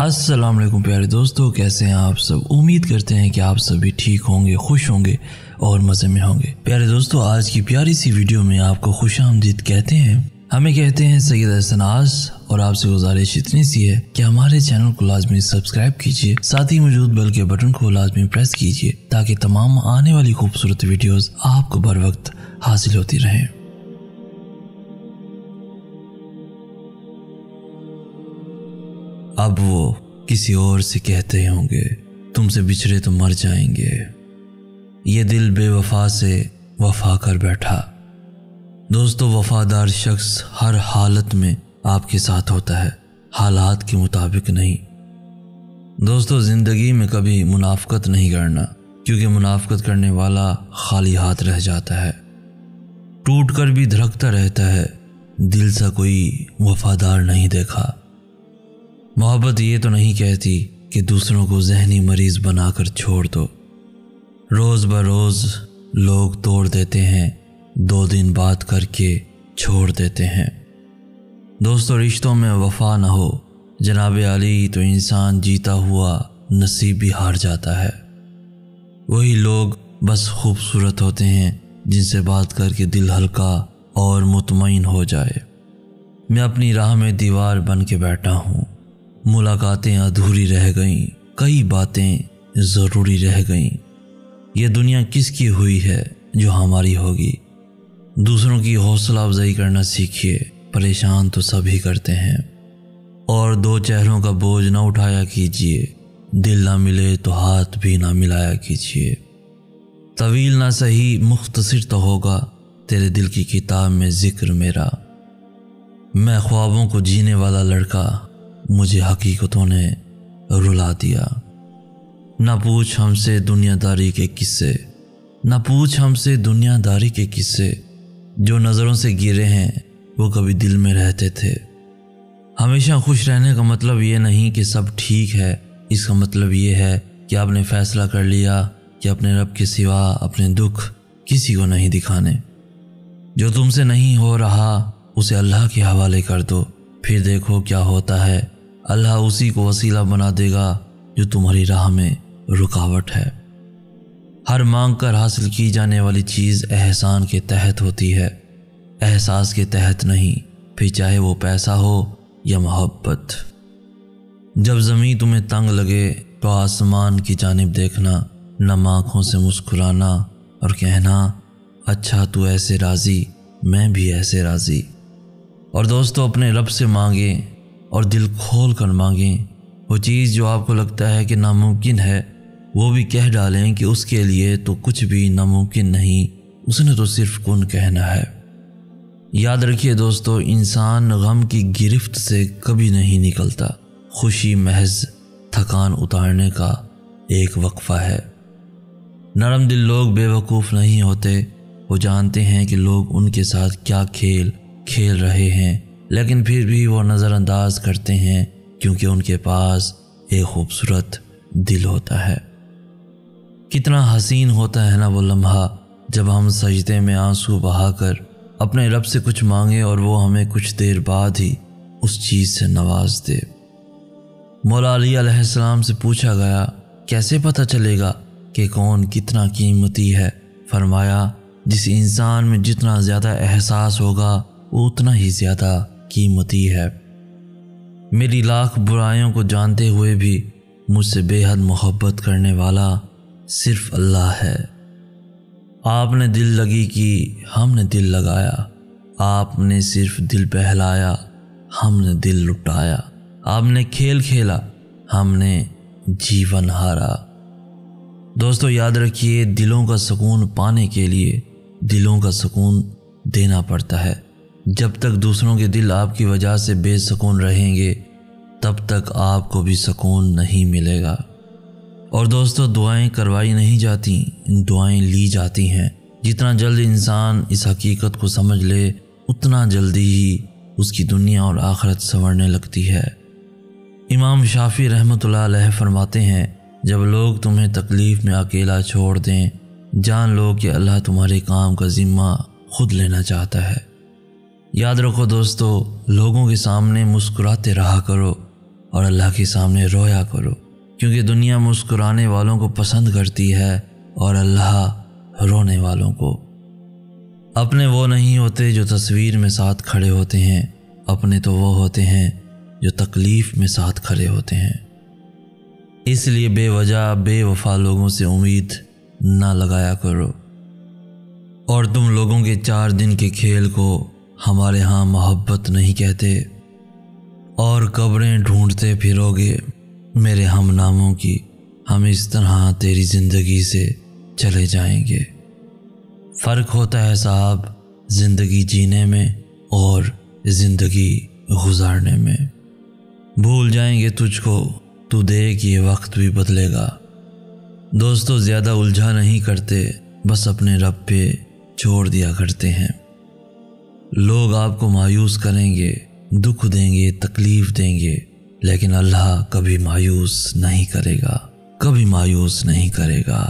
अस्सलाम वालेकुम प्यारे दोस्तों, कैसे हैं आप सब। उम्मीद करते हैं कि आप सभी ठीक होंगे, खुश होंगे और मज़े में होंगे। प्यारे दोस्तों, आज की प्यारी सी वीडियो में आपको खुशामदीद कहते हैं। हमें कहते हैं सैयद हसन आस, और आपसे गुजारिश इतनी सी है कि हमारे चैनल को लाजमी सब्सक्राइब कीजिए, साथ ही मौजूद बेल के बटन को लाजमी प्रेस कीजिए ताकि तमाम आने वाली खूबसूरत वीडियोस आपको बर वक्त हासिल होती रहें। अब वो किसी और से कहते होंगे तुमसे बिछड़े तो मर जाएंगे, ये दिल बेवफा से वफा कर बैठा। दोस्तों, वफादार शख्स हर हालत में आपके साथ होता है, हालात के मुताबिक नहीं। दोस्तों, ज़िंदगी में कभी मुनाफकत नहीं करना, क्योंकि मुनाफकत करने वाला खाली हाथ रह जाता है, टूट कर भी धड़कता रहता है, दिल सा कोई वफादार नहीं देखा। मोहब्बत ये तो नहीं कहती कि दूसरों को जहनी मरीज बनाकर छोड़ दो। रोज़ बरोज़ लोग तोड़ देते हैं, 2 दिन बात करके छोड़ देते हैं। दोस्तों, रिश्तों में वफा न हो जनाब अली तो इंसान जीता हुआ नसीब भी हार जाता है। वही लोग बस खूबसूरत होते हैं जिनसे बात करके दिल हल्का और मुतमईन हो जाए। मैं अपनी राह में दीवार बन के बैठा हूँ, मुलाकातें अधूरी रह गईं, कई बातें ज़रूरी रह गईं। ये दुनिया किसकी हुई है जो हमारी होगी। दूसरों की हौसला अफजाई करना सीखिए, परेशान तो सभी करते हैं। और 2 चेहरों का बोझ न उठाया कीजिए, दिल ना मिले तो हाथ भी ना मिलाया कीजिए। तवील ना सही मुख्तसर तो होगा तेरे दिल की किताब में जिक्र मेरा। मैं ख्वाबों को जीने वाला लड़का, मुझे हकीकतों ने रुला दिया। ना पूछ हमसे दुनियादारी के किस्से, ना पूछ हमसे दुनियादारी के किस्से, जो नज़रों से गिरे हैं वो कभी दिल में रहते थे। हमेशा खुश रहने का मतलब ये नहीं कि सब ठीक है, इसका मतलब ये है कि आपने फ़ैसला कर लिया कि अपने रब के सिवा अपने दुख किसी को नहीं दिखाने। जो तुमसे नहीं हो रहा उसे अल्लाह के हवाले कर दो, फिर देखो क्या होता है। अल्लाह उसी को वसीला बना देगा जो तुम्हारी राह में रुकावट है। हर मांग कर हासिल की जाने वाली चीज़ एहसान के तहत होती है, एहसास के तहत नहीं, फिर चाहे वो पैसा हो या मोहब्बत। जब ज़मीन तुम्हें तंग लगे तो आसमान की जानिब देखना, नम आँखों से मुस्कुराना और कहना अच्छा तू ऐसे राज़ी, मैं भी ऐसे राज़ी। और दोस्तों, अपने रब से मांगे और दिल खोल कर मांगें। वो चीज़ जो आपको लगता है कि नामुमकिन है, वो भी कह डालें कि उसके लिए तो कुछ भी नामुमकिन नहीं, उसने तो सिर्फ कुन कहना है। याद रखिए दोस्तों, इंसान गम की गिरफ्त से कभी नहीं निकलता। खुशी महज थकान उतारने का एक वक्फा है। नरम दिल लोग बेवकूफ़ नहीं होते, वो जानते हैं कि लोग उनके साथ क्या खेल खेल रहे हैं, लेकिन फिर भी वो नज़रअंदाज करते हैं क्योंकि उनके पास एक खूबसूरत दिल होता है। कितना हसीन होता है ना वो लम्हा जब हम सजदे में आंसू बहाकर अपने रब से कुछ मांगे और वो हमें कुछ देर बाद ही उस चीज़ से नवाज दे। मौला अली अलैहिस्सलाम से पूछा गया, कैसे पता चलेगा कि कौन कितना कीमती है। फरमाया, जिस इंसान में जितना ज़्यादा एहसास होगा वो उतना ही ज़्यादा कीमती है। मेरी लाख बुराइयों को जानते हुए भी मुझसे बेहद मोहब्बत करने वाला सिर्फ अल्लाह है। आपने दिल लगी की, हमने दिल लगाया, आपने सिर्फ दिल बहलाया, हमने दिल लुटाया, आपने खेल खेला, हमने जीवन हारा। दोस्तों, याद रखिए, दिलों का सुकून पाने के लिए दिलों का सुकून देना पड़ता है। जब तक दूसरों के दिल आपकी वजह से बेसुकून रहेंगे, तब तक आपको भी सुकून नहीं मिलेगा। और दोस्तों, दुआएं करवाई नहीं जाती, दुआएं ली जाती हैं। जितना जल्द इंसान इस हकीकत को समझ ले, उतना जल्दी ही उसकी दुनिया और आखिरत संवरने लगती है। इमाम शाफी रहमतुल्लाह अलैह फरमाते हैं, जब लोग तुम्हें तकलीफ़ में अकेला छोड़ दें, जान लो कि अल्लाह तुम्हारे काम का ज़िम्मा खुद लेना चाहता है। याद रखो दोस्तों, लोगों के सामने मुस्कुराते रहा करो اور اللہ کے سامنے رویا کرو، کیونکہ دنیا مسکرانے والوں کو پسند کرتی ہے اور اللہ رونے والوں کو۔ اپنے وہ نہیں ہوتے جو تصویر میں ساتھ کھڑے ہوتے ہیں، اپنے تو وہ ہوتے ہیں جو تکلیف میں ساتھ کھڑے ہوتے ہیں۔ اس لیے بے وجہ بے وفا لوگوں سے امید نہ لگایا کرو۔ اور تم لوگوں کے 4 دن کے کھیل کو ہمارے ہاں محبت نہیں کہتے، اور قبریں ڈھونڈتے پھرو گے میرے ہم ناموں کی، ہم اس طرح تیری زندگی سے چلے جائیں گے۔ فرق ہوتا ہے صاحب زندگی جینے میں اور زندگی گزارنے میں۔ بھول جائیں گے تجھ کو، تو دیکھ یہ وقت بھی بدلے گا۔ دوستو زیادہ الجھا نہیں کرتے، بس اپنے رب پہ چھوڑ دیا کرتے ہیں۔ لوگ آپ کو مایوس کریں گے، دکھ دیں گے، تکلیف دیں گے، لیکن اللہ کبھی مایوس نہیں کرے گا، کبھی مایوس نہیں کرے گا۔